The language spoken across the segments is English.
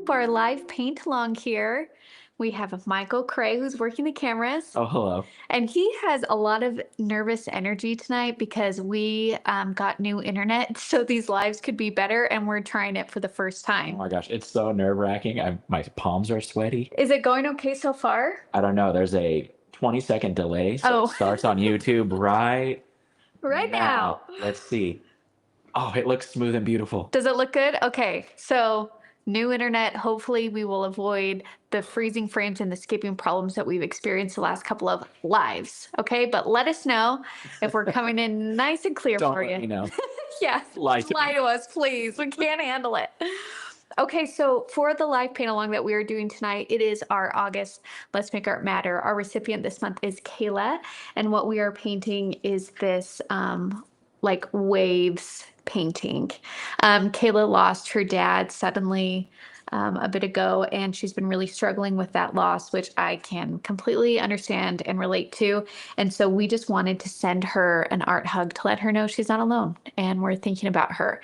Our live paint along here. We have Michael Cray who's working the cameras, Oh, hello. and he has a lot of nervous energy tonight because we got new internet, so these lives could be better, and we're trying it for the first Oh time. my gosh, it's so nerve-wracking. My palms are sweaty. Is it going okay so far? I don't know. There's a 20-second delay, so it Oh, starts on YouTube right right now. now. Let's see. Oh, it looks smooth and beautiful. Does it look good? Okay, so new internet. Hopefully, we will avoid the freezing frames and the skipping problems that we've experienced the last couple of lives. Okay, but let us know if we're coming in nice and clear Don't for let you. me know. Yeah, Lie just to lie me. to us, please. We can't handle it. Okay, so for the live paint along that we are doing tonight, it is our August Let's Make Art Matter. Our recipient this month is Kayla, and what we are painting is this like waves painting. Kayla lost her dad suddenly a bit ago, and she's been really struggling with that loss, which I can completely understand and relate to. And so we just wanted to send her an art hug to let her know she's not alone, and we're thinking about her.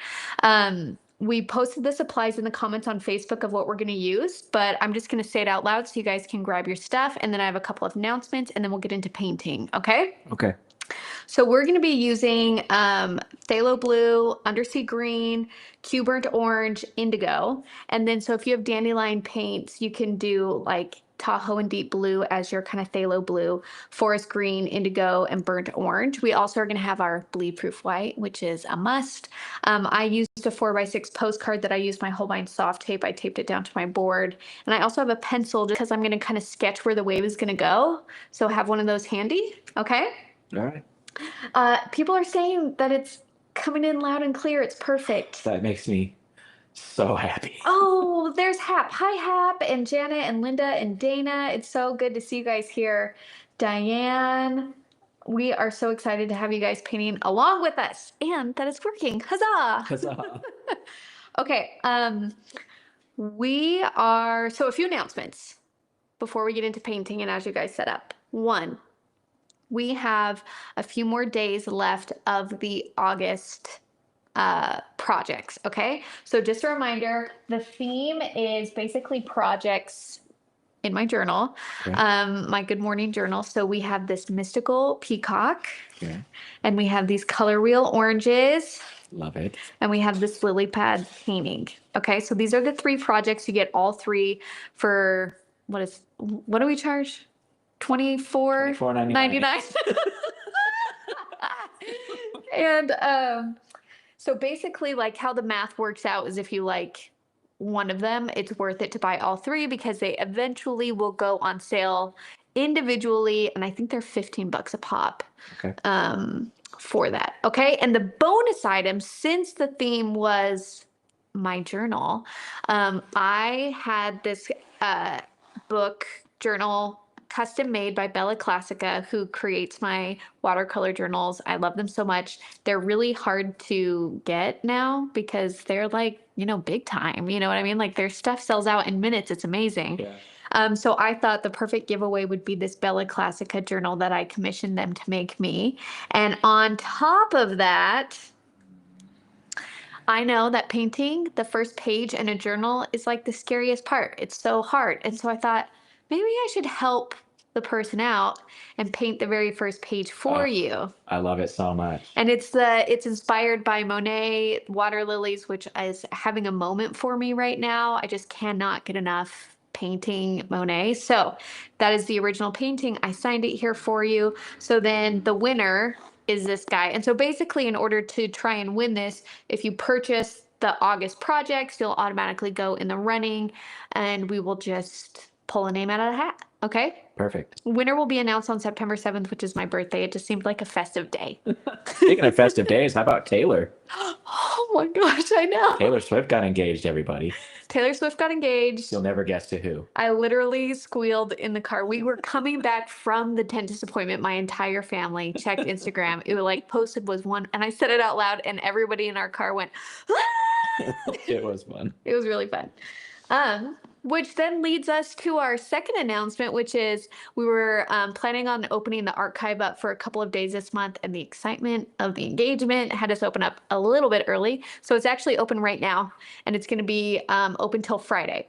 We posted the supplies in the comments on Facebook of what we're going to use, but I'm just going to say it out loud so you guys can grab your stuff. And then I have a couple of announcements, and then we'll get into painting. Okay. Okay. So we're going to be using phthalo blue, undersea green, Q burnt orange, indigo. And then so if you have dandelion paints, you can do like Tahoe and deep blue as your kind of phthalo blue, forest green, indigo, and burnt orange. We also are going to have our bleed proof white, which is a must. I used a 4x6 postcard that I used my Holbein soft tape. I taped it down to my board. And I also have a pencil just because I'm going to kind of sketch where the wave is going to go. So have one of those handy. Okay. All right. People are saying that it's coming in loud and clear. It's perfect. That makes me so happy. Oh, there's Hap. Hi, Hap, and Janet, and Linda, and Dana. It's so good to see you guys here. Diane, we are so excited to have you guys painting along with us, and that it's working. Huzzah! Huzzah. Okay, so a few announcements before we get into painting and as you guys set up. One, we have a few more days left of the August projects. Okay. So just a reminder, the theme is basically projects in my journal, Okay. my Good Morning journal. So we have this mystical peacock, Okay. and we have these color wheel oranges, Love it. and we have this lily pad painting. Okay. So these are the three projects. You get all three for what do we charge? $24.99. And so basically, like how the math works out is if you like one of them, it's worth it to buy all three because they eventually will go on sale individually, and I think they're $15 a pop. Okay. For that. Okay. And the bonus item, since the theme was my journal, I had this book journal custom made by Bella Classica, who creates my watercolor journals. I love them so much. They're really hard to get now because they're like, big time. You know what I mean? Like their stuff sells out in minutes. It's amazing. Yeah. So I thought the perfect giveaway would be this Bella Classica journal that I commissioned them to make me. And on top of that, I know that painting the first page in a journal is like the scariest part. It's so hard. And so I thought maybe I should help the person out and paint the very first page for you. I love it so much. And it's inspired by Monet water lilies, which is having a moment for me right now. I just cannot get enough painting Monet. So that is the original painting. I signed it here for you. So then the winner is this guy. And so basically, in order to try and win this, if you purchase the August projects, you'll automatically go in the running, and we will just pull a name out of the hat. Okay? Perfect. Winner will be announced on September 7th, which is my birthday. It just seemed like a festive day. Speaking of festive days, how about Taylor? Oh my gosh, I know. Taylor Swift got engaged, everybody. Taylor Swift got engaged. You'll never guess to who. I literally squealed in the car. We were coming back from the dentist appointment. My entire family checked Instagram. It was like posted was one, and I said it out loud, and everybody in our car went, "Ah!" It was fun. It was really fun. Which then leads us to our second announcement, which is we were planning on opening the archive up for a couple of days this month, and the excitement of the engagement had us open up a little bit early. So it's actually open right now, and it's going to be open till Friday.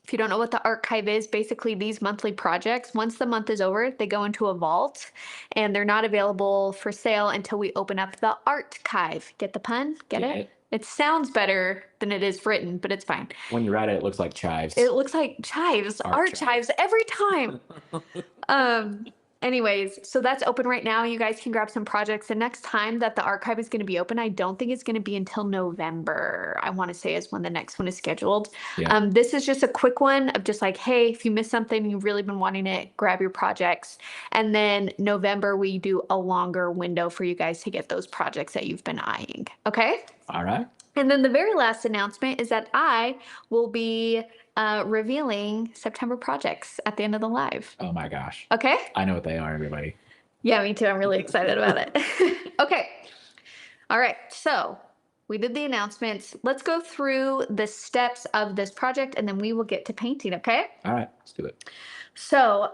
If you don't know what the archive is, basically these monthly projects, once the month is over, they go into a vault and they're not available for sale until we open up the archive. Get the pun? Get it? It sounds better than it is written, but it's fine. When you write it, it looks like chives. It looks like chives, archives every time. Anyways, so that's open right now. You guys can grab some projects. The next time that the archive is going to be open, I don't think it's going to be until November. I want to say is when the next one is scheduled. Yeah. This is just a quick one of just like, hey, if you missed something, you've really been wanting it, grab your projects. And then November, we do a longer window for you guys to get those projects that you've been eyeing. Okay? All right. And then the very last announcement is that I will be revealing September projects at the end of the live. Oh my gosh. Okay? I know what they are, everybody. Yeah, me too. I'm really excited about it. Okay. All right. So we did the announcements. Let's go through the steps of this project and then we will get to painting. Okay? All right, let's do it. So,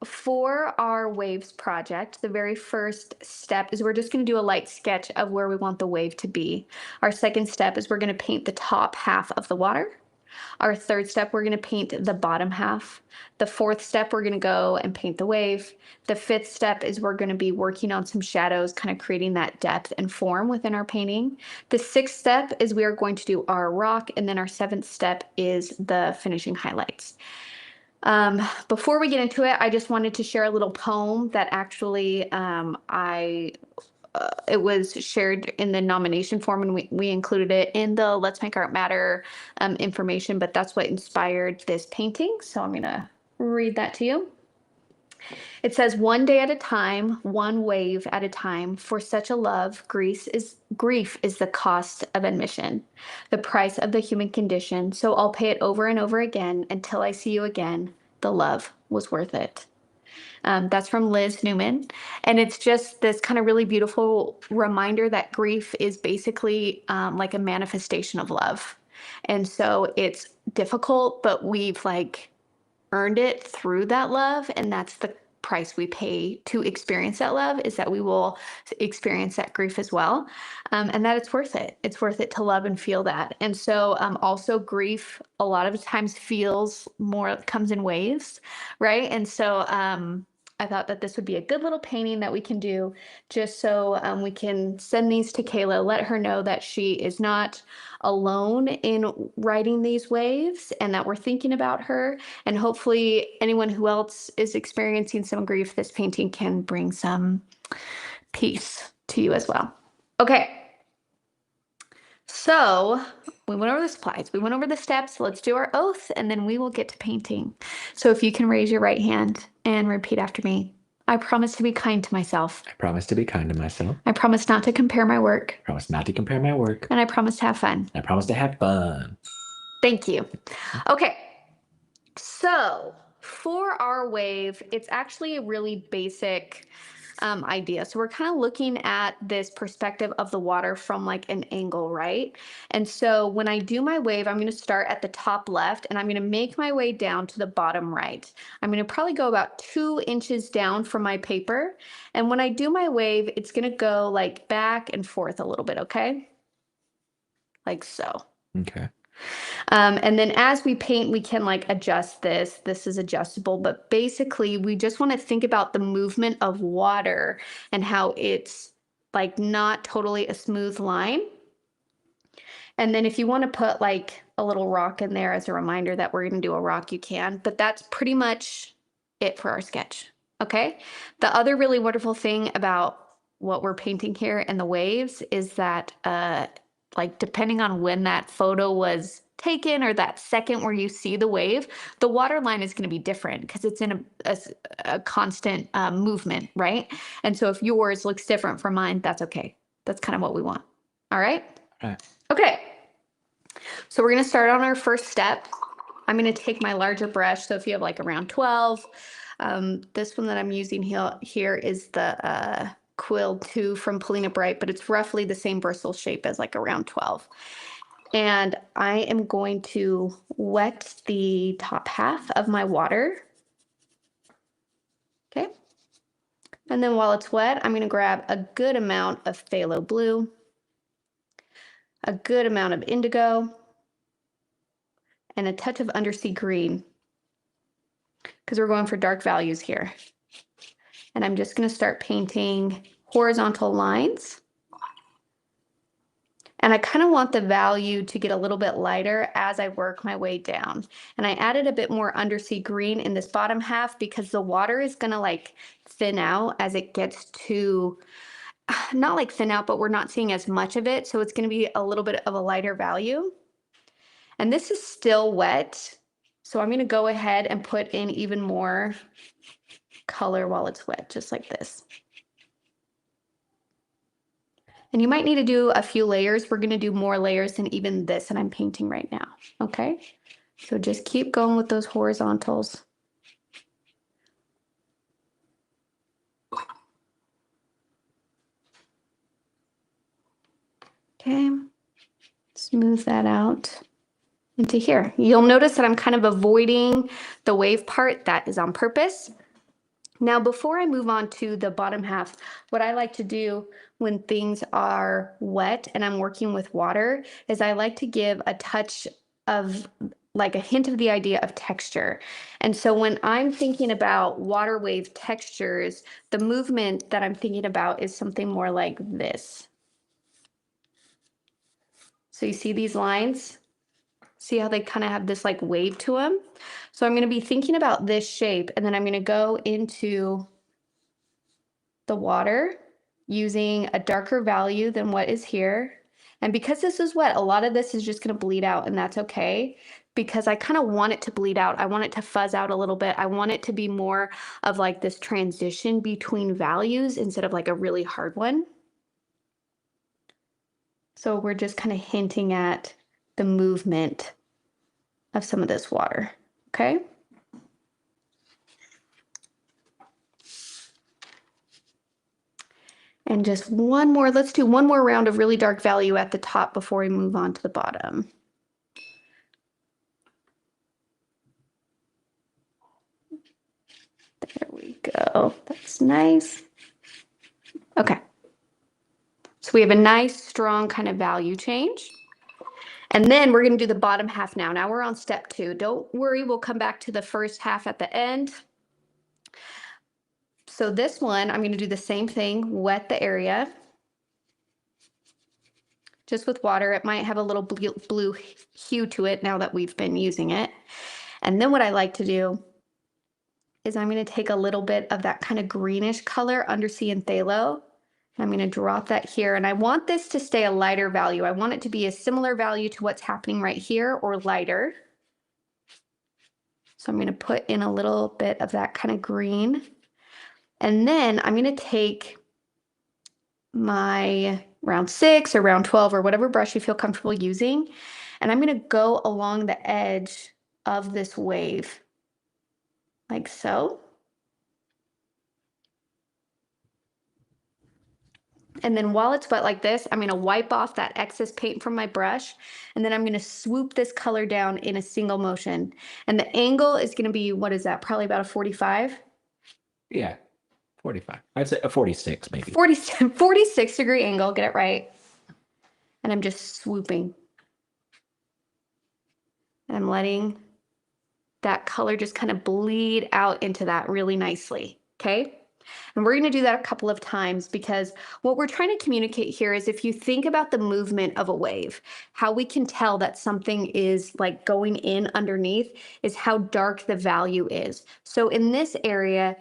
for our waves project, the very first step is we're just going to do a light sketch of where we want the wave to be. Our second step is we're going to paint the top half of the water. Our third step, we're going to paint the bottom half. The fourth step, we're going to go and paint the wave. The fifth step is we're going to be working on some shadows, kind of creating that depth and form within our painting. The sixth step is we are going to do our rock. And then our seventh step is the finishing highlights. Before we get into it, I just wanted to share a little poem that actually it was shared in the nomination form and we included it in the Let's Make Art Matter information, but that's what inspired this painting. So I'm going to read that to you. It says, one day at a time, one wave at a time, for such a love, grief is the cost of admission, the price of the human condition. So I'll pay it over and over again until I see you again. The love was worth it. That's from Liz Newman. And it's just this kind of really beautiful reminder that grief is basically like a manifestation of love. And so it's difficult, but we've like earned it through that love. And that's the price we pay to experience that love, is that we will experience that grief as well. And that it's worth it. It's worth it to love and feel that. And so also grief a lot of times comes in waves, right? And so I thought that this would be a good little painting that we can do just so we can send these to Kayla, let her know that she is not alone in writing these waves and that we're thinking about her. And hopefully anyone who else is experiencing some grief, this painting can bring some peace to you as well. Okay. So we went over the supplies, we went over the steps. Let's do our oath and then we will get to painting. So if you can raise your right hand and repeat after me. I promise to be kind to myself. I promise to be kind to myself. I promise not to compare my work. I promise not to compare my work. And I promise to have fun. I promise to have fun. Thank you. Okay. So for our wave, it's actually a really basic idea. So we're kind of looking at this perspective of the water from like an angle, right? And so when I do my wave, I'm going to start at the top left and I'm going to make my way down to the bottom right. I'm going to probably go about 2 inches down from my paper. And when I do my wave, it's going to go like back and forth a little bit, okay? Like so. Okay. And then as we paint, we can like adjust this. This is adjustable, but basically we just want to think about the movement of water and how it's like not totally a smooth line. And then if you want to put like a little rock in there as a reminder that we're going to do a rock, you can, but that's pretty much it for our sketch. Okay. The other really wonderful thing about what we're painting here and the waves is that, like depending on when that photo was taken or that second where you see the wave, the water line is going to be different because it's in a constant movement, right? And so if yours looks different from mine, that's okay. That's kind of what we want. All right? All right. Okay. So we're going to start on our first step. I'm going to take my larger brush. So if you have like around 12, this one that I'm using here is the Quill 2 from Polina Bright, but it's roughly the same bristle shape as like around 12. And I am going to wet the top half of my water. Okay. And then while it's wet, I'm going to grab a good amount of phthalo blue, a good amount of indigo, and a touch of undersea green because we're going for dark values here. And I'm just going to start painting horizontal lines. And I kind of want the value to get a little bit lighter as I work my way down. And I added a bit more undersea green in this bottom half because the water is going to like thin out as it gets to, not like thin out, but we're not seeing as much of it. So it's going to be a little bit of a lighter value. And this is still wet. So I'm going to go ahead and put in even more color while it's wet, just like this. And you might need to do a few layers. We're going to do more layers than even this that I'm painting right now. Okay. So just keep going with those horizontals. Okay. Smooth that out into here. You'll notice that I'm kind of avoiding the wave part. That is on purpose. Now, before I move on to the bottom half, what I like to do when things are wet and I'm working with water is I like to give a touch of like a hint of the idea of texture. And so when I'm thinking about water wave textures, the movement that I'm thinking about is something more like this. So you see these lines? See how they kind of have this like wave to them? So I'm going to be thinking about this shape, and then I'm going to go into the water using a darker value than what is here. And because this is wet, a lot of this is just going to bleed out, and that's okay because I kind of want it to bleed out. I want it to fuzz out a little bit. I want it to be more of like this transition between values instead of like a really hard one. So we're just kind of hinting at the movement of some of this water, okay? And just one more, let's do one more round of really dark value at the top before we move on to the bottom. There we go, that's nice. Okay, so we have a nice strong kind of value change. And then we're gonna do the bottom half now. Now we're on step 2. Don't worry, we'll come back to the first half at the end. So this one, I'm gonna do the same thing, wet the area. Just with water, it might have a little blue hue to it now that we've been using it. And then what I like to do is I'm going to take a little bit of that kind of greenish color, undersea and phthalo. I'm going to drop that here. And I want this to stay a lighter value. I want it to be a similar value to what's happening right here or lighter. So I'm going to put in a little bit of that kind of green. And then I'm going to take my round 6 or round 12 or whatever brush you feel comfortable using. And I'm going to go along the edge of this wave like so. And then while it's wet like this, I'm going to wipe off that excess paint from my brush. And then I'm going to swoop this color down in a single motion. And the angle is going to be, what is that? Probably about a 45? Yeah, 45. I'd say a 46 maybe. 46 degree angle, get it right. And I'm just swooping. And I'm letting that color just kind of bleed out into that really nicely, okay? And we're going to do that a couple of times because what we're trying to communicate here is if you think about the movement of a wave, how we can tell that something is like going in underneath is how dark the value is. So in this area,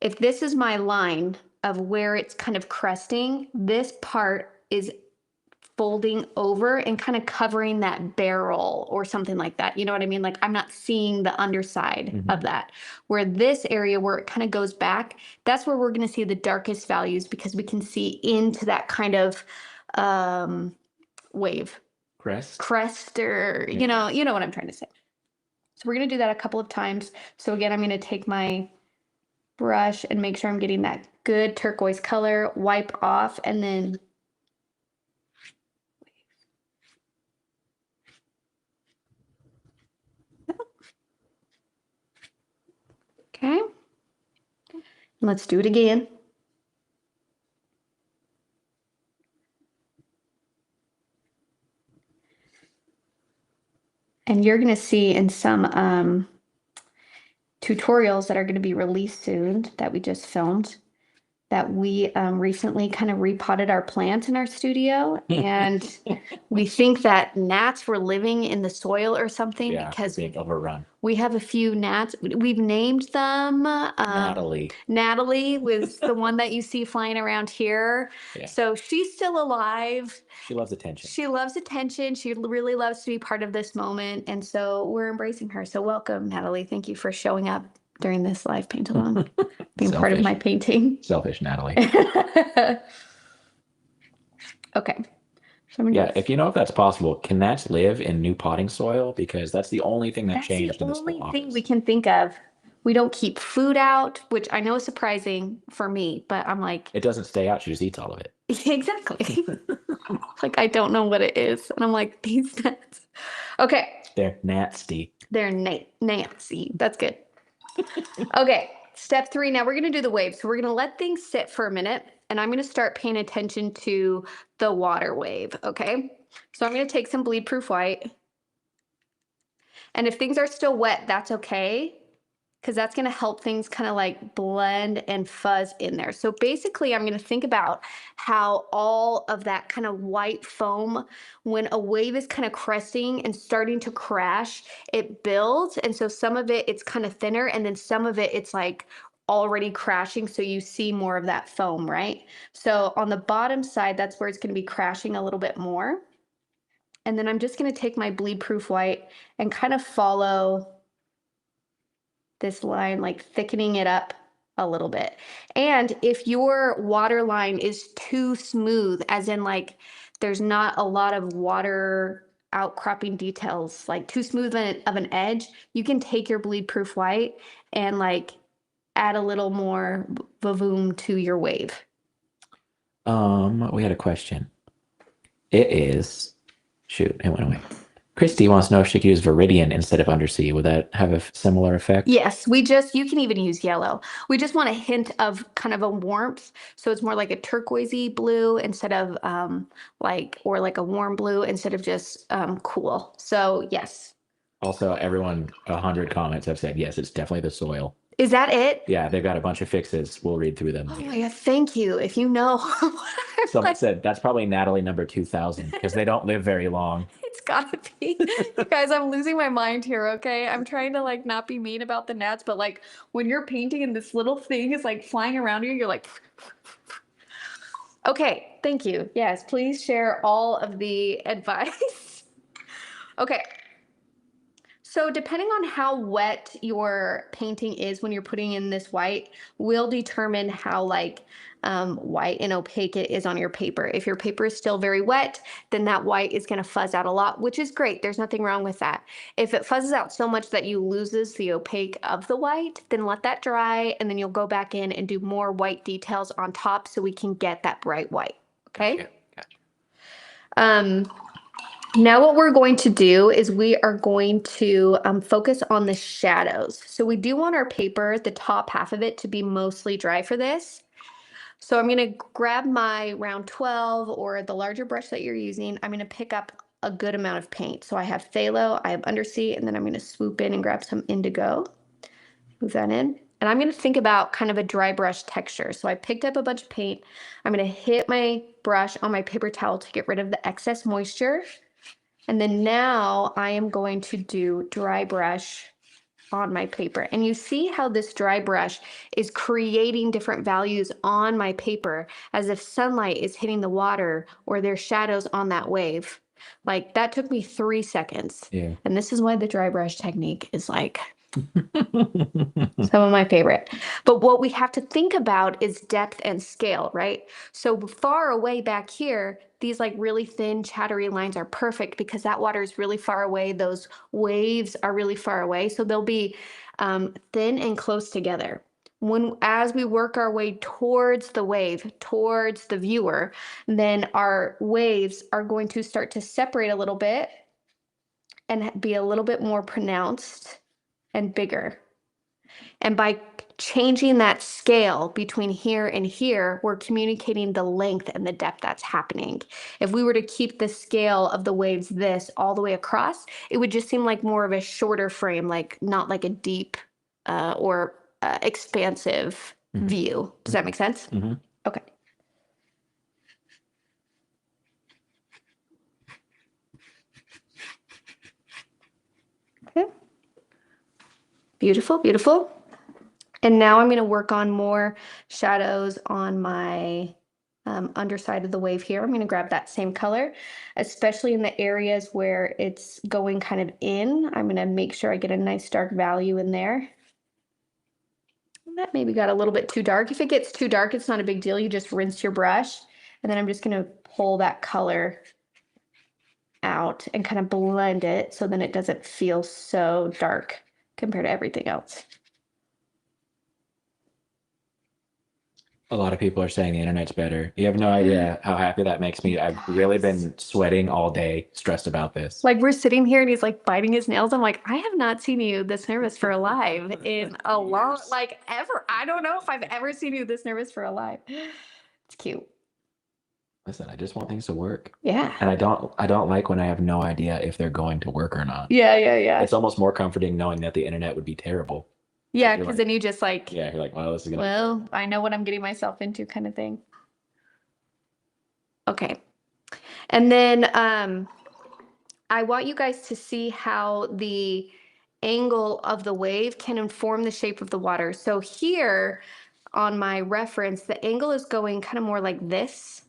if this is my line of where it's kind of cresting, this part is folding over and kind of covering that barrel or something like that. You know what I mean? Like I'm not seeing the underside of that. Where this area where it kind of goes back, that's where we're going to see the darkest values because we can see into that kind of wave. Crest or, you know what I'm trying to say. So we're going to do that a couple of times. So again, I'm going to take my brush and make sure I'm getting that good turquoise color, wipe off, and then okay. Let's do it again. And you're going to see in some tutorials that are going to be released soon that we just filmed that we recently kind of repotted our plants in our studio. And we think that gnats were living in the soil or something Yeah, because being overrun. we have a few gnats. We've named them. Natalie. Natalie was the one that you see flying around here. Yeah. So she's still alive. She loves attention. She loves attention. She really loves to be part of this moment. And so we're embracing her. So welcome, Natalie. Thank you for showing up during this live paint along, being part of my painting. Selfish, Natalie. Okay. So I'm Yeah, if you know if that's possible, can gnats live in new potting soil? Because that's the only thing that That's changed the in this only whole thing office. we can think of. We don't keep food out, which I know is surprising for me, but I'm like, It doesn't stay out. She just eats all of it. exactly. Like, I don't know what it is. And I'm like, these nuts. Okay. They're nasty. They're Nancy. That's good. Okay. Step 3. Now we're going to do the wave. So we're going to let things sit for a minute and I'm going to start paying attention to the water wave. Okay. So I'm going to take some bleed proof white. And if things are still wet, that's okay. Because that's going to help things kind of like blend and fuzz in there. So basically, I'm going to think about how all of that kind of white foam, when a wave is kind of cresting and starting to crash, it builds. And so some of it, it's kind of thinner, and then some of it, it's like already crashing. So you see more of that foam, right? So on the bottom side, that's where it's going to be crashing a little bit more. And then I'm just going to take my bleed proof white and kind of follow this line, like thickening it up a little bit. And if your water line is too smooth, as in like there's not a lot of water outcropping details, like too smooth of an edge, you can take your bleed proof white and like add a little more vavoom to your wave. We had a question. It is, shoot, it went away. Christy wants to know if she could use Viridian instead of Undersea. Would that have a similar effect? Yes, you can even use yellow. We just want a hint of kind of a warmth. So it's more like a turquoisey blue instead of or like a warm blue instead of just cool. So yes. Also, everyone, 100 comments have said, yes, it's definitely the soil. Is that it? Yeah, they've got a bunch of fixes. We'll read through them. Oh my God, thank you. If you know. Someone said that's probably Natalie number 2000 because they don't live very long. It's gotta be. You guys, I'm losing my mind here, okay? I'm trying to like not be mean about the gnats, but like when you're painting and this little thing is like flying around you, you're like, okay, thank you. Yes, please share all of the advice. Okay. So depending on how wet your painting is when you're putting in this white will determine how like white and opaque it is on your paper. If your paper is still very wet, then that white is going to fuzz out a lot, which is great. There's nothing wrong with that. If it fuzzes out so much that you loses the opaque of the white, then let that dry and then you'll go back in and do more white details on top so we can get that bright white. Okay? Gotcha. Now what we're going to do is we are going to focus on the shadows. So we do want our paper, the top half of it, to be mostly dry for this. So I'm going to grab my round 12 or the larger brush that you're using. I'm going to pick up a good amount of paint. So I have phthalo, I have undersea, and then I'm going to swoop in and grab some indigo. Move that in. And I'm going to think about kind of a dry brush texture. So I picked up a bunch of paint. I'm going to hit my brush on my paper towel to get rid of the excess moisture. And then now I am going to do dry brush on my paper. And you see how this dry brush is creating different values on my paper as if sunlight is hitting the water or there's shadows on that wave. Like that took me 3 seconds. Yeah. And this is why the dry brush technique is like some of my favorite. But what we have to think about is depth and scale, right? So far away back here, these like really thin chattery lines are perfect because that water is really far away. Those waves are really far away. So they'll be thin and close together. As we work our way towards the wave, towards the viewer, then our waves are going to start to separate a little bit and be a little bit more pronounced and bigger. And by changing that scale between here and here, we're communicating the length and the depth that's happening. If we were to keep the scale of the waves this all the way across, it would just seem like more of a shorter frame, like not like a deep or expansive view. Does that make sense? Mm-hmm. Okay. Okay. Beautiful, beautiful. And now I'm going to work on more shadows on my underside of the wave here. I'm going to grab that same color, especially in the areas where it's going kind of in. I'm going to make sure I get a nice dark value in there. That maybe got a little bit too dark. If it gets too dark, it's not a big deal. You just rinse your brush, and then I'm just going to pull that color out and kind of blend it so then it doesn't feel so dark compared to everything else. A lot of people are saying the internet's better. You have no idea how happy that makes me. I've really been sweating all day, stressed about this. Like we're sitting here and he's like biting his nails. I'm like, I have not seen you this nervous for a live in a long, like ever. I don't know if I've ever seen you this nervous for a live. It's cute. Listen, I just want things to work. Yeah. And I don't like when I have no idea if they're going to work or not. Yeah. It's almost more comforting knowing that the internet would be terrible. Yeah, You're because like- then you just like, Yeah, you're like, well, this is gonna be well, I know what I'm getting myself into kind of thing. Okay. And then I want you guys to see how the angle of the wave can inform the shape of the water. So here on my reference, the angle is going kind of more like this.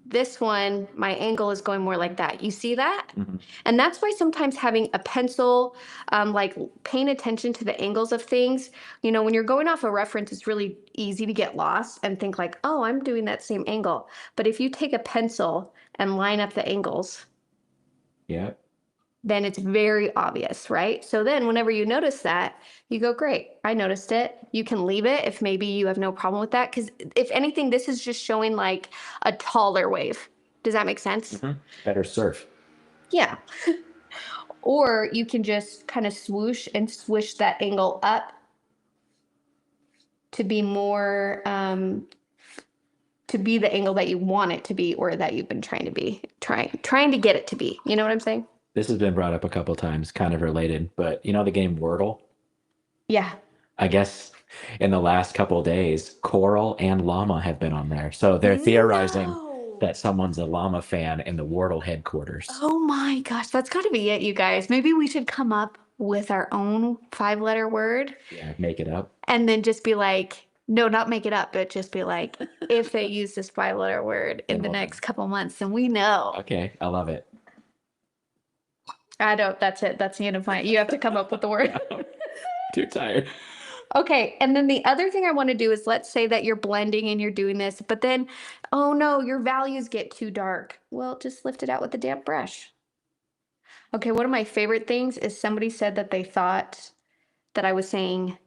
This one, my angle is going more like that. You see that? Mhm. And that's why sometimes having a pencil, like paying attention to the angles of things, you know, when you're going off a reference, it's really easy to get lost and think like, oh, I'm doing that same angle. But if you take a pencil and line up the angles, Yeah. then it's very obvious, right? So then whenever you notice that, you go, great, I noticed it. You can leave it if maybe you have no problem with that. Because if anything, this is just showing like a taller wave. Does that make sense? Better surf. Yeah. Or you can just kind of swoosh and swish that angle up to be more, to be the angle that you want it to be or that you've been trying to be, trying to get it to be. You know what I'm saying? This has been brought up a couple times, kind of related, but you know the game Wordle? Yeah. I guess in the last couple days, Coral and Llama have been on there. So they're theorizing No. that someone's a Llama fan in the Wordle headquarters. Oh my gosh, that's got to be it, you guys. Maybe we should come up with our own 5-letter word Yeah, make it up. and then just be like, no, not make it up, but just be like, if they use this 5-letter word in the next couple months, then we know. Okay, I love it. I don't, that's it. That's the end of my, you have to come up with the word. Too tired. Okay, and then the other thing I want to do is let's say that you're blending and you're doing this, but then, oh no, your values get too dark. Well, just lift it out with a damp brush. Okay, one of my favorite things is somebody said that they thought that I was saying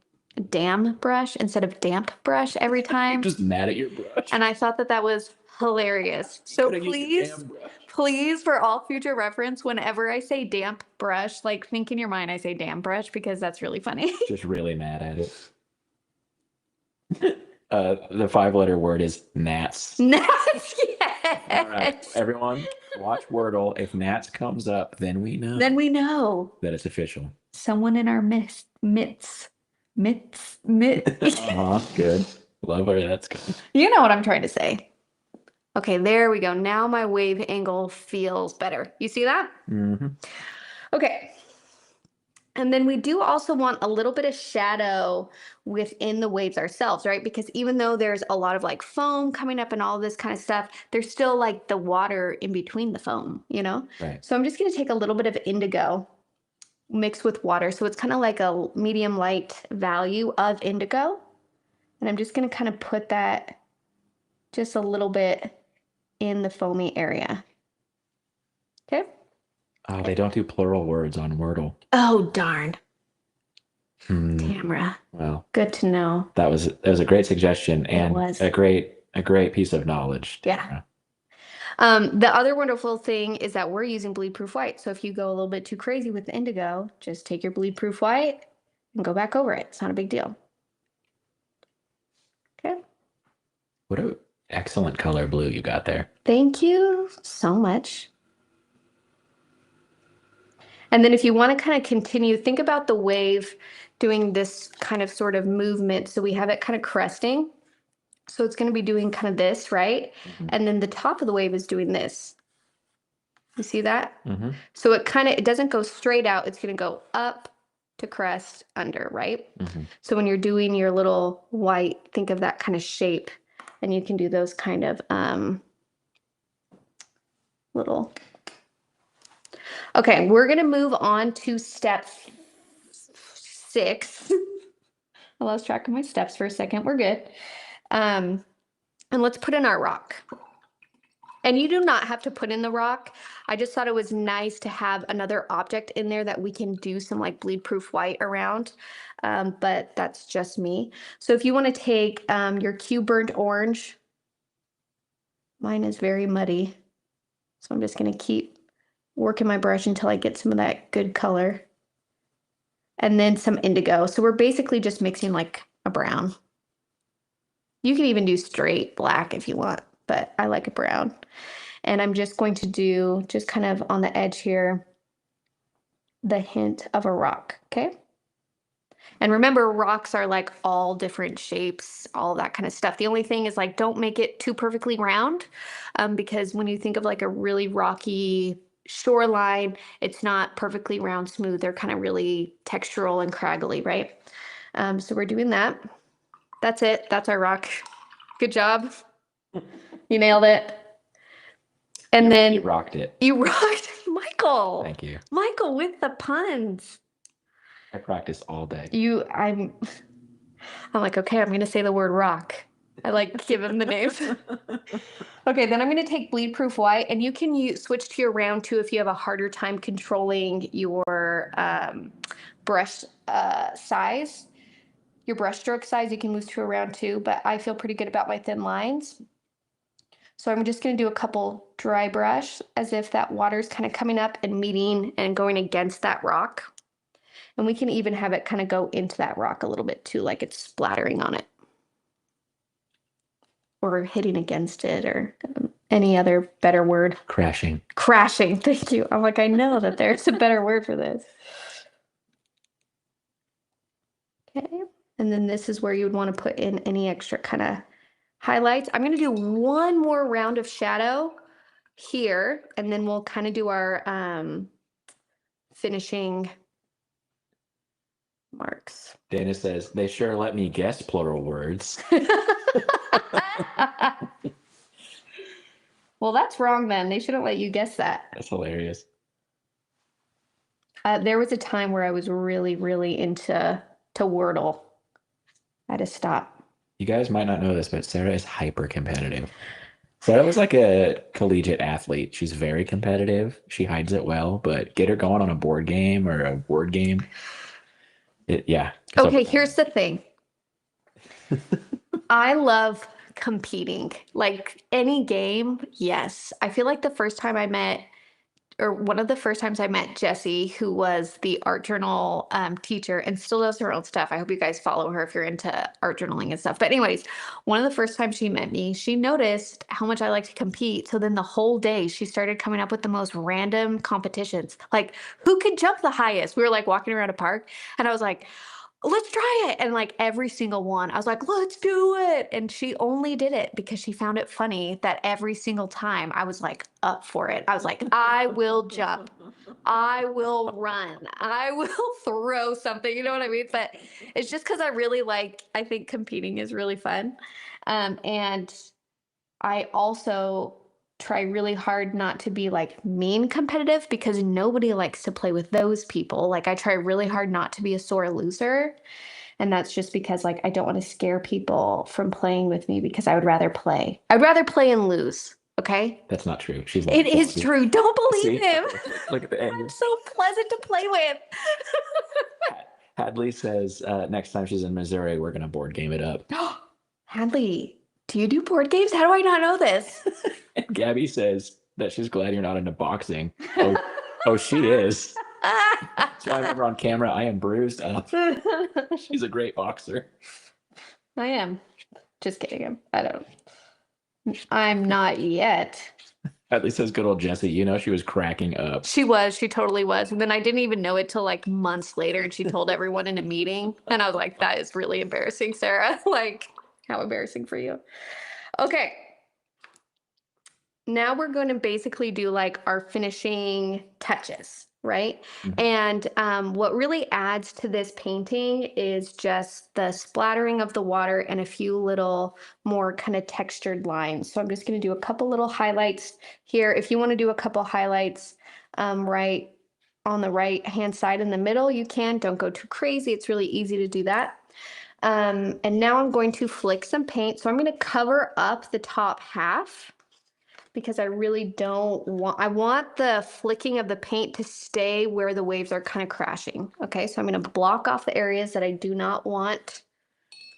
damn brush instead of damp brush every time. Just mad at your brush. And I thought that that was hilarious. So Could've used a damn brush. please, for all future reference, whenever I say damp brush, like think in your mind I say damn brush because that's really funny. Just really mad at it. The 5-letter word is gnats. Gnats, yes. All right, everyone, watch Wordle. If gnats comes up, then we know Then we know that it's official. someone in our midst. Good. Love her. That's good. You know what I'm trying to say. Okay, there we go. Now my wave angle feels better. You see that? Mm-hmm. Okay. And then we do also want a little bit of shadow within the waves ourselves, right? Because even though there's a lot of like foam coming up and all this kind of stuff, there's still like the water in between the foam, you know? Right. So I'm just going to take a little bit of indigo mixed with water. So it's kind of like a medium light value of indigo. And I'm just going to kind of put that just a little bit in the foamy area. Okay. Oh, they don't do plural words on Wordle. Oh, darn. Hmm. Tamara. Well, Good to know. that was a great suggestion and was. a great piece of knowledge. Yeah. The other wonderful thing is that we're using bleed proof white. So if you go a little bit too crazy with the indigo, just take your bleed proof white and go back over it. It's not a big deal. Okay. What an excellent color blue you got there. Thank you so much. And then if you want to kind of continue, think about the wave doing this kind of sort of movement. So we have it kind of cresting. So it's going to be doing kind of this, right? Mm-hmm. And then the top of the wave is doing this. You see that? Mm-hmm. So it doesn't go straight out. It's going to go up to crest under, right? Mm-hmm. So when you're doing your little white, think of that kind of shape, and you can do those kind of little. Okay, we're going to move on to step 6. I lost track of my steps for a second. We're good. And let's put in our rock. And you do not have to put in the rock. I just thought it was nice to have another object in there that we can do some like bleed proof white around. But that's just me. So if you want to take your cube burnt orange, mine is very muddy. So I'm just going to keep working my brush until I get some of that good color. And then some indigo. So we're basically just mixing like a brown. You can even do straight black if you want, but I like a brown. And I'm just going to do, just kind of on the edge here, the hint of a rock, okay? And remember, rocks are like all different shapes, all that kind of stuff. The only thing is like, don't make it too perfectly round, because when you think of like a really rocky shoreline, it's not perfectly round smooth. They're kind of really textural and craggly, right? So we're doing that. That's it. That's our rock. Good job. You nailed it. And then You rocked it. You rocked, Michael. Thank you. Michael with the puns. I practice all day. I'm like, okay, I'm going to say the word rock. I like give him the name. Okay, then I'm going to take bleed proof white, and you can switch to your round 2 if you have a harder time controlling your brush size. Your brush stroke size, you can move to a round 2, but I feel pretty good about my thin lines. So I'm just going to do a couple dry brush as if that water's kind of coming up and meeting and going against that rock. And we can even have it kind of go into that rock a little bit too, like it's splattering on it. Or hitting against it, or any other better word. Crashing. Crashing, thank you. I'm like, I know that there's a better word for this. Okay, and then this is where you would want to put in any extra kind of highlights. I'm going to do one more round of shadow here, and then we'll kind of do our finishing marks. Dana says, they sure let me guess plural words. Well, that's wrong then. They shouldn't let you guess that. That's hilarious. There was a time where I was really, really into Wordle. I had to stop. You guys might not know this, but Sarah is hyper competitive. Sarah was like a collegiate athlete. She's very competitive. She hides it well, but get her going on a board game or a word game. Yeah. Okay, here's the thing. I love competing. Like any game, yes. I feel like the first time I met, or one of the first times I met Jessie, who was the art journal teacher and still does her own stuff. I hope you guys follow her if you're into art journaling and stuff. But anyways, one of the first times she met me, she noticed how much I like to compete. So then the whole day she started coming up with the most random competitions. Like, who could jump the highest? We were like walking around a park and I was like, let's try it. And like every single one, I was like, let's do it. And she only did it because she found it funny that every single time I was like up for it. I was like, I will jump. I will run. I will throw something. You know what I mean? But it's just because I think competing is really fun. And I also try really hard not to be like mean competitive because nobody likes to play with those people. Like I try really hard not to be a sore loser. And that's just because like I don't want to scare people from playing with me because I would rather play. I'd rather play and lose. Okay. That's not true. She's It is true. Don't believe him. Look at the end. I'm so pleasant to play with. Hadley says next time she's in Missouri, we're gonna board game it up. Hadley, do you do board games? How do I not know this? And Gabby says that she's glad you're not into boxing. Oh, she is. So I remember on camera, I am bruised up. She's a great boxer. I am. Just kidding. I don't. I'm not yet. At least as good old Jesse, you know, she was cracking up. She was. She totally was. And then I didn't even know it till like months later. And she told everyone in a meeting. And I was like, that is really embarrassing, Sarah. Like, how embarrassing for you. Okay. Now we're going to basically do like our finishing touches, right? Mhm. And what really adds to this painting is just the splattering of the water and a few little more kind of textured lines. So I'm just going to do a couple little highlights here. If you want to do a couple highlights right on the right hand side in the middle, you can. Don't go too crazy. It's really easy to do that. And now I'm going to flick some paint. So I'm going to cover up the top half, because I really don't want, I want the flicking of the paint to stay where the waves are kind of crashing. Okay, so I'm going to block off the areas that I do not want.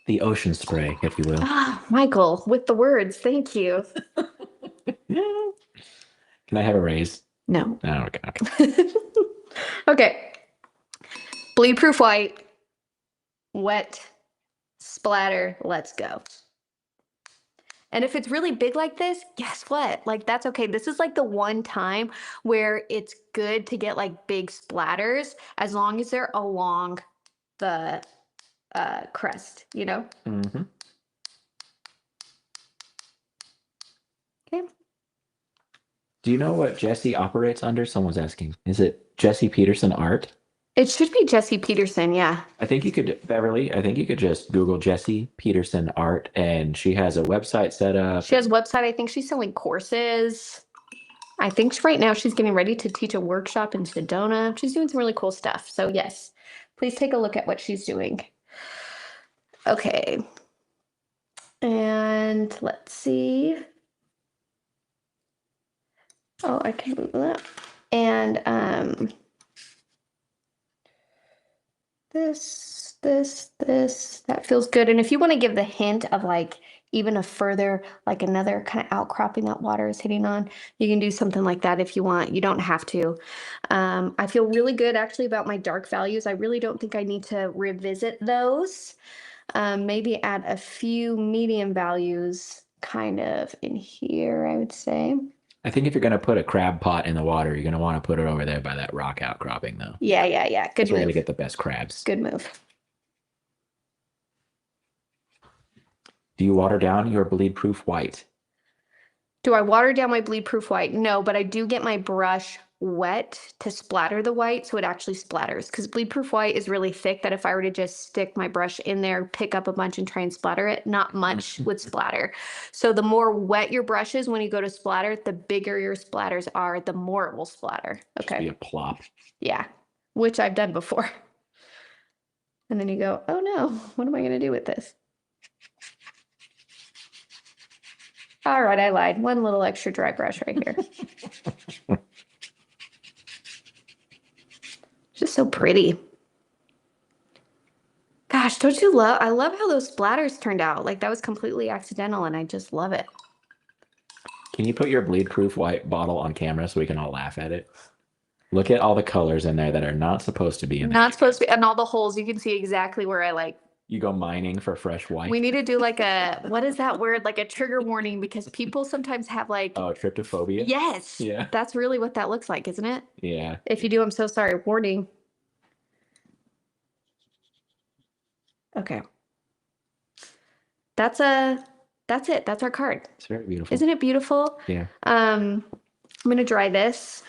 The ocean spray, if you will. Ah, Michael, with the words, thank you. Can I have a raise? No. Oh, okay. Okay. Okay. Bleed proof white, wet, splatter, let's go. And if it's really big like this, guess what? Like, that's okay. This is like the one time where it's good to get like big splatters as long as they're along the crest, you know? Mm-hmm. Okay. Do you know what Jesse operates under? Someone's asking. Is it Jesse Peterson Art? It should be Jesse Peterson, yeah. I think you could, Beverly, I think you could just Google Jesse Peterson Art, and she has a website set up. She has a website. I think she's selling courses. I think right now she's getting ready to teach a workshop in Sedona. She's doing some really cool stuff. So yes, please take a look at what she's doing. Okay. And let's see. Oh, I can move that. And this, that feels good. And if you want to give the hint of like even a further, like another kind of outcropping that water is hitting on, you can do something like that if you want. You don't have to. I feel really good actually about my dark values. I really don't think I need to revisit those. Maybe add a few medium values kind of in here, I would say. I think if you're going to put a crab pot in the water, you're going to want to put it over there by that rock outcropping, though. Yeah. Good That's where you're going to move. get the best crabs. Good move. Do you water down your bleed proof white? Do I water down my bleed proof white? No, but I do get my brush wet to splatter the white so it actually splatters, because bleed proof white is really thick that if I were to just stick my brush in there, pick up a bunch and try and splatter it, not much would splatter. So the more wet your brush is when you go to splatter, the bigger your splatters are, the more it will splatter. Just be Okay. a plop. Yeah, which I've done before. And then you go, oh no, what am I going to do with this? All right, I lied. One little extra dry brush right here. Just so pretty. Gosh, don't you love? I love how those splatters turned out. Like that was completely accidental and I just love it. Can you put your bleed proof white bottle on camera so we can all laugh at it? Look at all the colors in there that are not supposed to be in there. Not supposed to be, and all the holes, you can see exactly where I like. You go mining for fresh white. We need to do like a, what is that word? Like a trigger warning, because people sometimes have like, Oh, tryptophobia? yes. Yeah. That's really what that looks like, isn't it? Yeah. If you do, I'm so sorry. Warning. Okay. That's it. That's our card. It's very beautiful. Isn't it beautiful? Yeah. I'm gonna dry this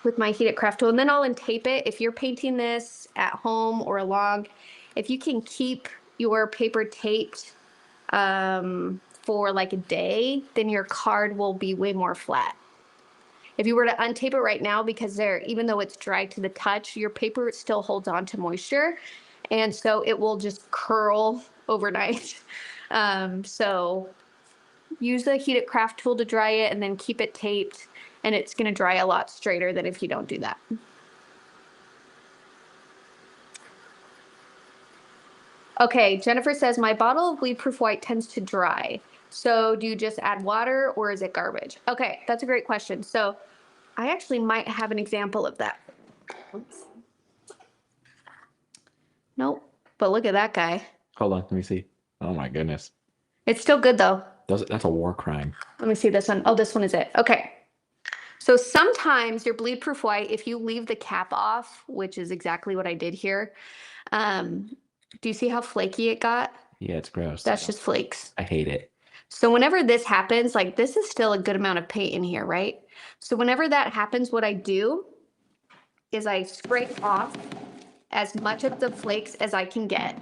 with my heated craft tool, and then I'll untape it. If you're painting this at home or along, if you can keep your paper taped for like a day, then your card will be way more flat. If you were to untape it right now, because even though it's dry to the touch, your paper still holds on to moisture, and so it will just curl overnight. So use the heated craft tool to dry it and then keep it taped, and it's going to dry a lot straighter than if you don't do that. Okay, Jennifer says, my bottle of bleed proof white tends to dry. So do you just add water or is it garbage? Okay, that's a great question. So I actually might have an example of that. Nope. But look at that guy. Hold on, let me see. Oh my goodness. It's still good though. That's a war crime. Let me see this one. Oh, this one is it. Okay. So sometimes your bleed proof white, if you leave the cap off, which is exactly what I did here, do you see how flaky it got? Yeah, it's gross. That's just flakes. I hate it. So whenever this happens, like this is still a good amount of paint in here, right? So whenever that happens, what I do is I scrape off as much of the flakes as I can get.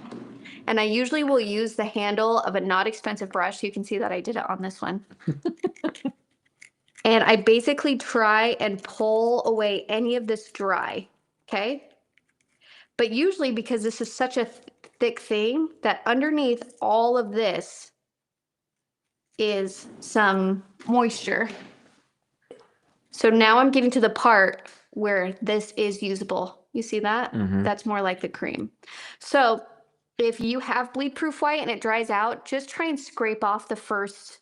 And I usually will use the handle of a not expensive brush. You can see that I did it on this one. And I basically try and pull away any of this dry, okay? But usually because this is such a thick thing that underneath all of this is some moisture. So now I'm getting to the part where this is usable. You see that? Mhm. That's more like the cream. So if you have bleed proof white and it dries out, just try and scrape off the first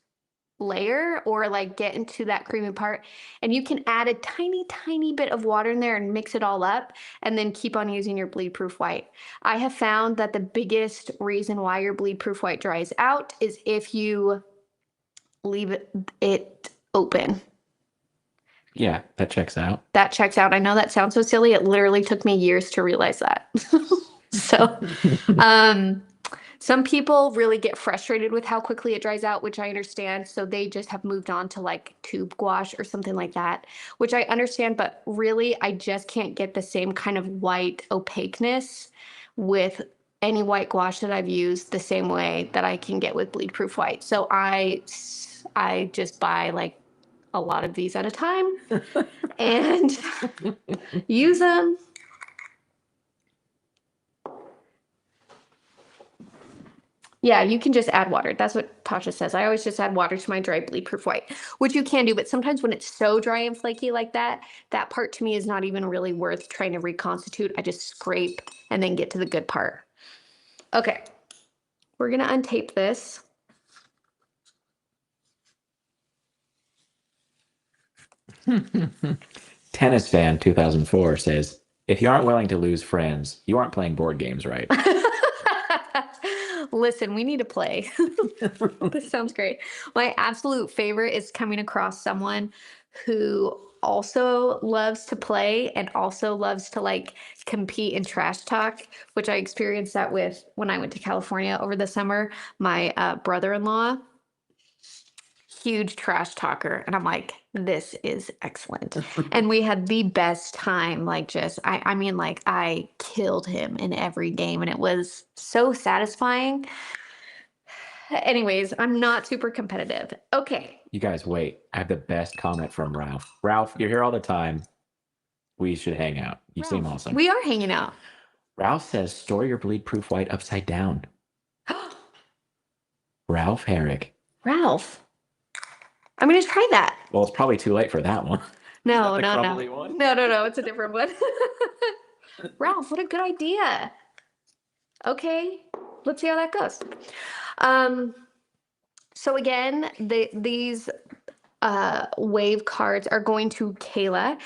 layer or like get into that creamy part, and you can add a tiny bit of water in there and mix it all up and then keep on using your bleed proof white. I have found that the biggest reason why your bleed proof white dries out is if you leave it open. Yeah, that checks out. That checks out. I know that sounds so silly. It literally took me years to realize that. So some people really get frustrated with how quickly it dries out, which I understand. So they just have moved on to like tube gouache or something like that, which I understand. But really, I just can't get the same kind of white opaqueness with any white gouache that I've used the same way that I can get with bleed proof white. So I just buy like a lot of these at a time and use them. Yeah, you can just add water. That's what Tasha says. I always just add water to my dry bleed proof white, which you can do, but sometimes when it's so dry and flaky like that, that part to me is not even really worth trying to reconstitute. I just scrape and then get to the good part. Okay, we're gonna untape this. Tennis fan 2004 says, if you aren't willing to lose friends, you aren't playing board games right. Listen, we need to play. This sounds great. My absolute favorite is coming across someone who also loves to play and also loves to like compete in trash talk, which I experienced that with when I went to California over the summer. My brother-in-law, huge trash talker, and I'm like, this is excellent. And we had the best time, like just I mean like I killed him in every game and it was so satisfying. Anyways, I'm not super competitive. Okay. You guys, wait. I have the best comment from Ralph. Ralph, you're here all the time. We should hang out. You seem awesome. We are hanging out. Ralph says, store your bleed proof white upside down. Ralph Herrick. Ralph. I'm gonna try that. Well, it's probably too late for that one. No, Is that the no, crumbly no. one? No, it's a different one. Ralph, what a good idea. Okay, let's see how that goes. So again, these wave cards are going to Kayla.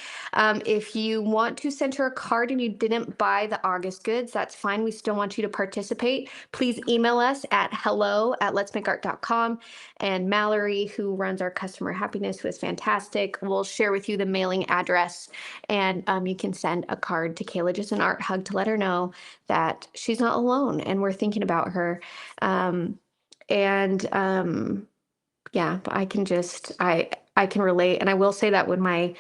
If you want to send her a card and you didn't buy the August goods, that's fine. We still want you to participate. Please email us at hello@letsmakeart.com. And Mallory, who runs our customer happiness, who is fantastic, will share with you the mailing address. And you can send a card to Kayla, just an art hug to let her know that she's not alone and we're thinking about her. Yeah, but I can just I can relate, and I will say that when my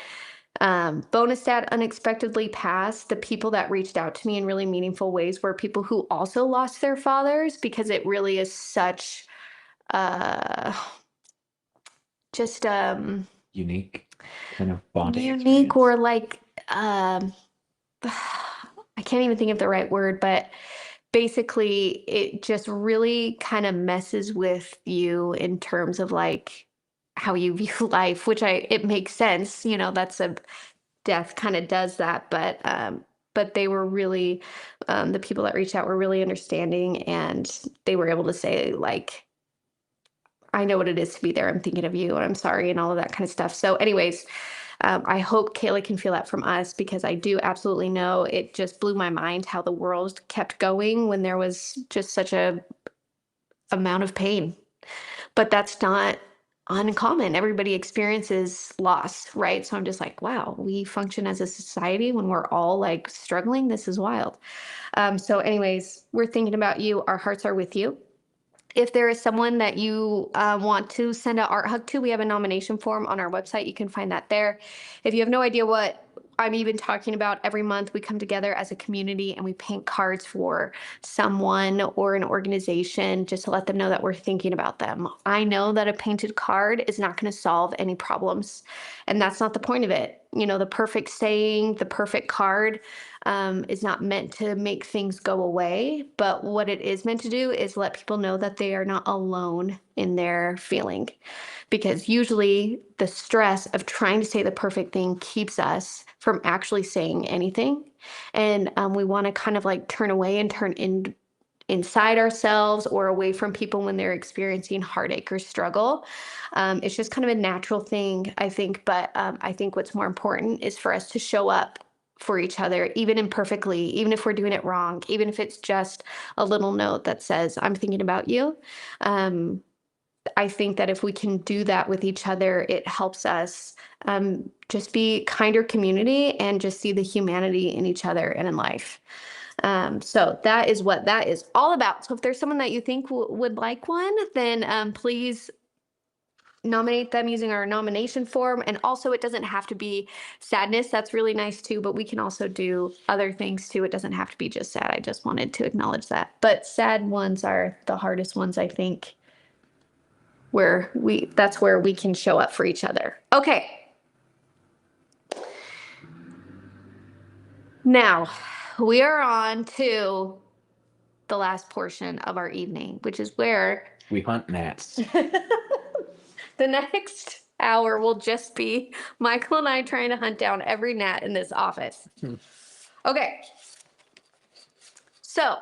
bonus dad unexpectedly passed, the people that reached out to me in really meaningful ways were people who also lost their fathers, because it really is such uh just Unique kind of bonding unique experience. or like I can't even think of the right word, but basically it just really kind of messes with you in terms of like how you view life, which it makes sense, you know, that's a death kind of does that, but they were really the people that reached out were really understanding, and they were able to say like, I know what it is to be there, I'm thinking of you and I'm sorry and all of that kind of stuff. So anyways, I hope Kayla can feel that from us, because I do absolutely know it just blew my mind how the world kept going when there was just such a amount of pain. But that's not uncommon. Everybody experiences loss, right? So I'm just like, wow, we function as a society when we're all like struggling. This is wild. So, anyways, we're thinking about you. Our hearts are with you. If there is someone that you want to send an art hug to, we have a nomination form on our website. You can find that there. If you have no idea what I'm even talking about, every month we come together as a community and we paint cards for someone or an organization just to let them know that we're thinking about them. I know that a painted card is not going to solve any problems, and that's not the point of it. You know, the perfect saying, the perfect card is not meant to make things go away, but what it is meant to do is let people know that they are not alone in their feeling. Because usually the stress of trying to say the perfect thing keeps us from actually saying anything. And we want to kind of like turn away and inside ourselves or away from people when they're experiencing heartache or struggle. It's just kind of a natural thing, I think. But I think what's more important is for us to show up for each other, even imperfectly, even if we're doing it wrong, even if it's just a little note that says, I'm thinking about you. Um, I think that if we can do that with each other, it helps us just be kinder community and just see the humanity in each other and in life. So that is what that is all about. So if there's someone that you think would like one, then please nominate them using our nomination form. And also, it doesn't have to be sadness. That's really nice too, but we can also do other things too. It doesn't have to be just sad. I just wanted to acknowledge that. But sad ones are the hardest ones, I think, where that's where we can show up for each other. Okay. Now, we are on to the last portion of our evening, which is where We hunt gnats. the next hour will just be Michael and I trying to hunt down every gnat in this office. Okay. So,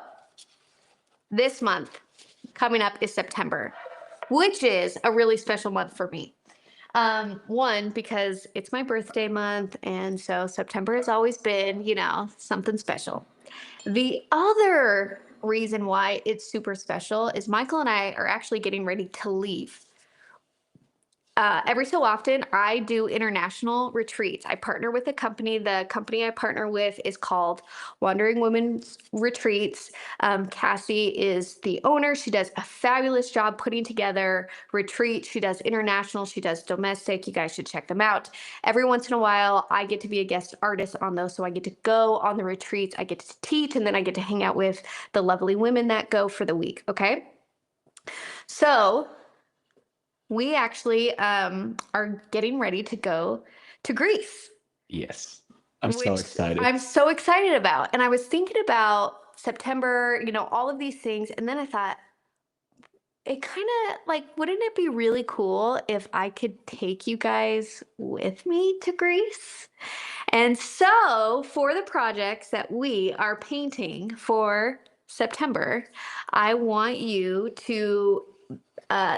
this month coming up is September, which is a really special month for me. One, because it's my birthday month, and so September has always been, something special. The other reason why it's super special is Michael and I are actually getting ready to leave. Every so often, I do international retreats. I partner with a company. The company I partner with is called Wandering Women's Retreats. Cassie is the owner. She does a fabulous job putting together retreats. She does international, she does domestic. You guys should check them out. Every once in a while, I get to be a guest artist on those. So I get to go on the retreats, I get to teach, and then I get to hang out with the lovely women that go for the week. Okay. So we actually are getting ready to go to Greece. Yes. I'm so excited. I'm so excited about. And I was thinking about September, all of these things. And then I thought, it kind of like, wouldn't it be really cool if I could take you guys with me to Greece? And so, for the projects that we are painting for September, I want you to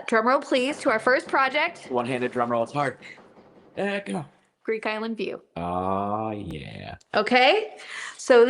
drum roll, please, to our first project. One-handed drum roll. It's hard. Go. Greek Island View. Oh, yeah. Okay. So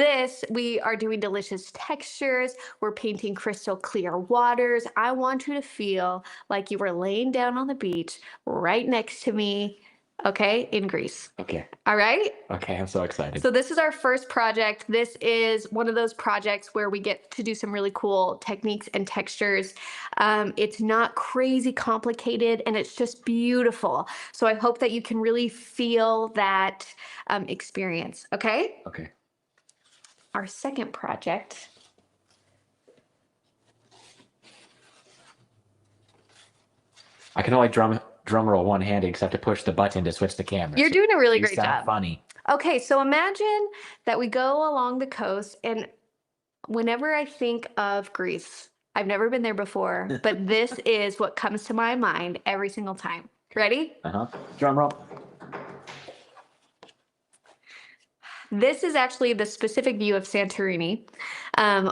we are doing delicious textures. We're painting crystal clear waters. I want you to feel like you were laying down on the beach right next to me. Okay. In Greece. Okay. All right. Okay. I'm so excited. So this is our first project. This is one of those projects where we get to do some really cool techniques and textures. It's not crazy complicated and it's just beautiful. So I hope that you can really feel that experience. Okay. Okay. Our second project. I can only drum roll one-handed except to push the button to switch the camera. You're doing a really You great sound job. funny. Okay, so imagine that we go along the coast, and whenever I think of Greece, I've never been there before, but this is what comes to my mind every single time. Ready? Drum roll. This is actually the specific view of Santorini,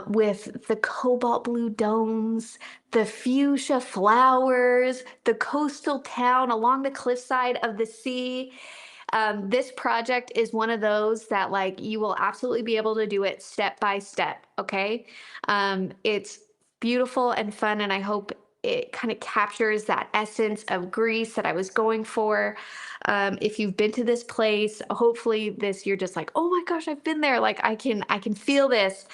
with the cobalt blue domes, the fuchsia flowers, the coastal town along the cliffside of the sea. This project is one of those that like you will absolutely be able to do it step by step. Okay. It's beautiful and fun, and I hope it kind of captures that essence of Greece that I was going for. If you've been to this place, hopefully this you're just like, oh my gosh, I've been there. Like I can feel this.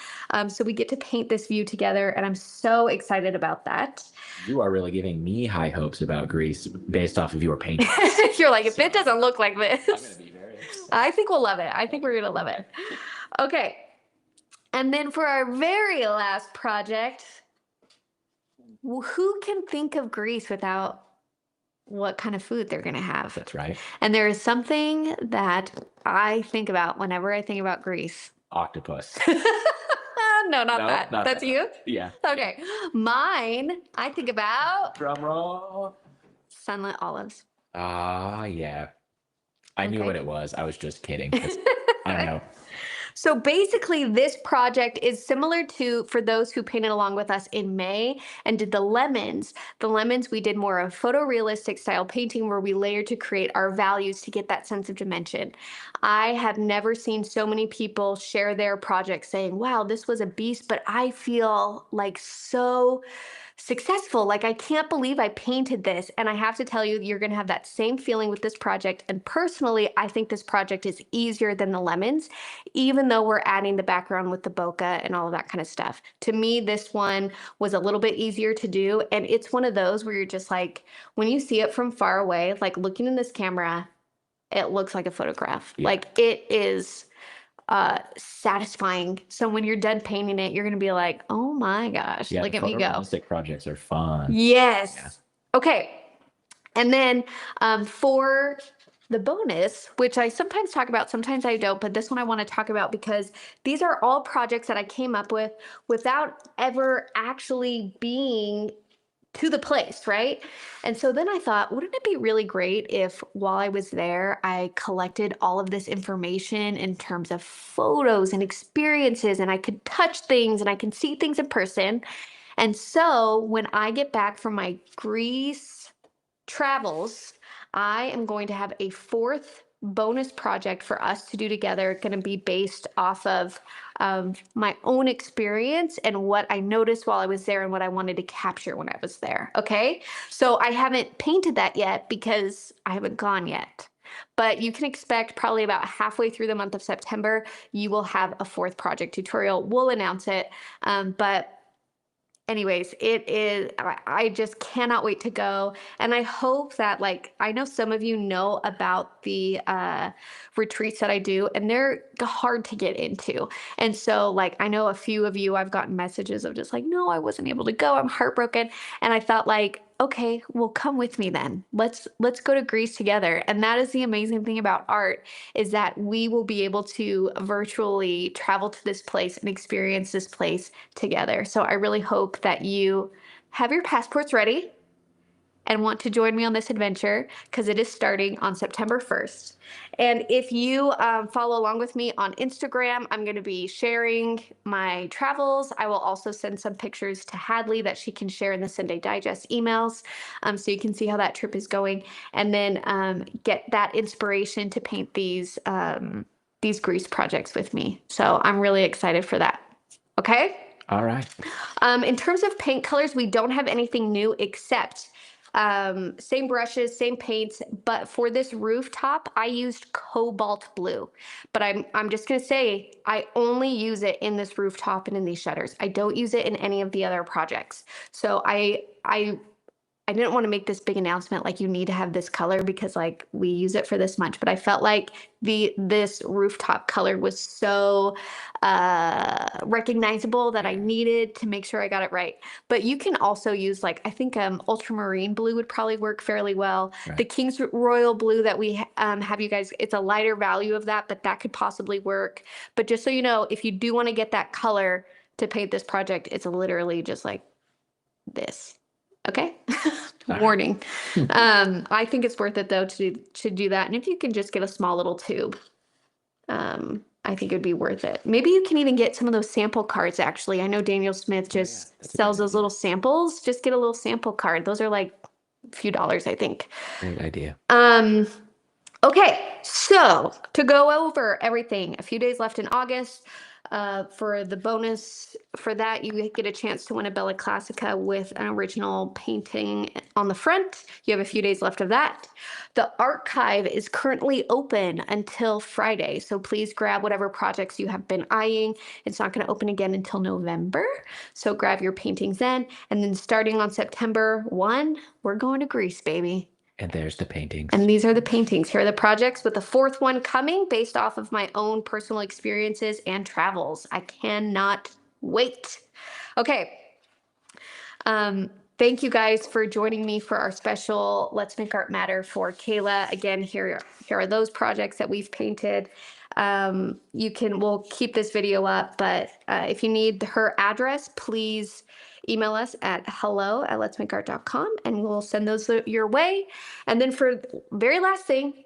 So we get to paint this view together, and I'm so excited about that. You are really giving me high hopes about Greece based off of your painting. You're like, if it So doesn't look like I'm going this, to be very excited. I think we'll love it. I think we're gonna love it. Okay. And then for our very last project, who can think of Greece without what kind of food they're gonna have? That's right. And there is something that I think about whenever I think about Greece. Octopus. No, not No, that. not That's that. you? Yeah. Okay. Mine, I think about Drum roll. sunlit olives. Ah, yeah. I knew what Okay. it was. I was just kidding. I don't know. So basically, this project is similar to, for those who painted along with us in May and did the lemons. The lemons, we did more of photorealistic style painting where we layered to create our values to get that sense of dimension. I have never seen so many people share their project saying, wow, this was a beast, but I feel like so successful. Like, I can't believe I painted this. And I have to tell you, you're going to have that same feeling with this project. And personally, I think this project is easier than the lemons, even though we're adding the background with the bokeh and all of that kind of stuff. To me, this one was a little bit easier to do. And it's one of those where you're just like, when you see it from far away, like looking in this camera, it looks like a photograph. Yeah. Like it is satisfying. So when you're done painting it, you're going to be like, oh my gosh, Yeah, look at me go. photorealistic projects are fun. Yes. Yeah. Okay. And then for the bonus, which I sometimes talk about, sometimes I don't, but this one I want to talk about because these are all projects that I came up with without ever actually being to the place, right? And so then I thought, wouldn't it be really great if while I was there, I collected all of this information in terms of photos and experiences, and I could touch things and I can see things in person. And so when I get back from my Greece travels, I am going to have a fourth bonus project for us to do together. Going to be based off of my own experience and what I noticed while I was there and what I wanted to capture when I was there. Okay. So I haven't painted that yet because I haven't gone yet. But you can expect probably about halfway through the month of September, you will have a fourth project tutorial. We'll announce it. But anyways, it is, I just cannot wait to go. And I hope that, like, I know some of you know about the retreats that I do, and they're hard to get into. And so, like, I know a few of you, I've gotten messages of just like, no, I wasn't able to go. I'm heartbroken. And I thought, like, okay, well, come with me then. Let's go to Greece together. And that is the amazing thing about art, is that we will be able to virtually travel to this place and experience this place together. So I really hope that you have your passports ready and want to join me on this adventure, because it is starting on September 1st. And if you follow along with me on Instagram, I'm going to be sharing my travels. I will also send some pictures to Hadley that she can share in the Sunday Digest emails, so you can see how that trip is going, and then get that inspiration to paint these Greece projects with me. So I'm really excited for that. Okay. All right. In terms of paint colors, we don't have anything new except same brushes, same paints, but for this rooftop, I used cobalt blue. But I'm just gonna say, I only use it in this rooftop and in these shutters. I don't use it in any of the other projects. So I didn't want to make this big announcement like you need to have this color because like we use it for this much, but I felt like this rooftop color was so recognizable that I needed to make sure I got it right. But you can also use, like, I think ultramarine blue would probably work fairly well. Right. The King's Royal blue that we have, you guys, it's a lighter value of that, but that could possibly work. But just so you know, if you do want to get that color to paint this project, it's literally just like this. Okay. Warning. I think it's worth it though to do that. And if you can just get a small little tube, I think it'd be worth it. Maybe you can even get some of those sample cards. Actually, I know Daniel Smith just that's a sells good those little samples. Just get a little sample card. Those are like a few dollars, I think. Great idea. Okay, so to go over everything, a few days left in August. For the bonus for that, you get a chance to win a Bella Classica with an original painting on the front. You have a few days left of that. The archive is currently open until Friday, so please grab whatever projects you have been eyeing. It's not going to open again until November, so grab your paintings then. And then starting on September 1, we're going to Greece, baby. And there's the paintings. And these are the paintings. Here are the projects, with the fourth one coming based off of my own personal experiences and travels. I cannot wait. Okay. Thank you guys for joining me for our special Let's Make Art Matter for Kayla. Again, here are those projects that we've painted. We'll keep this video up, but if you need her address, please email us at hello@letsmakeart.com and we'll send those your way. And then for very last thing,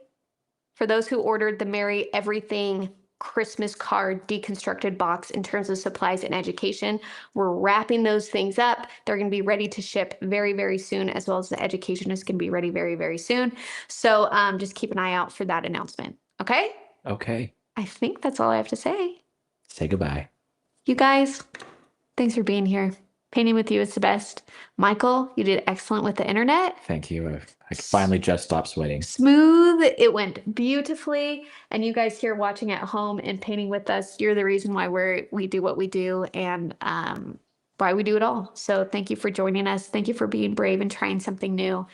for those who ordered the Merry Everything Christmas card deconstructed box in terms of supplies and education, we're wrapping those things up. They're going to be ready to ship very, very soon, as well as the education is going to be ready very, very soon. So just keep an eye out for that announcement. Okay? Okay. I think that's all I have to say. Say goodbye. You guys, thanks for being here. Painting with you is the best. Michael, you did excellent with the internet. Thank you. I finally just stopped sweating. Smooth. It went beautifully. And you guys here watching at home and painting with us, you're the reason why we do what we do and why we do it all. So thank you for joining us. Thank you for being brave and trying something new.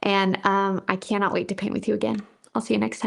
And I cannot wait to paint with you again. I'll see you next time.